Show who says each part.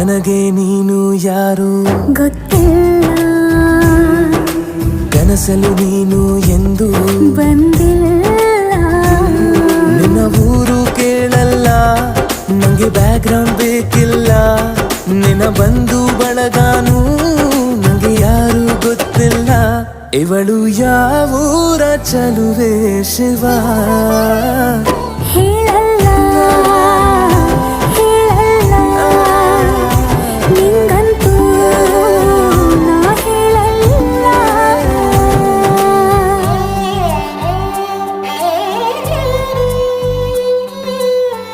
Speaker 1: ನನಗೆ ನೀನು ಯಾರು
Speaker 2: ಗೊತ್ತಿಲ್ಲ,
Speaker 1: ಕನಸಲು ನೀನು ಎಂದು
Speaker 2: ಬಂದಿಲ್ಲ.
Speaker 1: ನಿನ್ನ ಊರು ಕೇಳಲ್ಲ, ನಂಗೆ ಬ್ಯಾಕ್ಗ್ರೌಂಡ್ ಬೇಕಿಲ್ಲ. ನಿನ್ನ ಬಂಧು ಬಳಗಾನು ನಂಗೆ ಯಾರು ಗೊತ್ತಿಲ್ಲ. ಇವಳು ಯಾವೂರ ಚಲುವೆ ಶಿವ
Speaker 2: ಹೇಳಲ್ಲ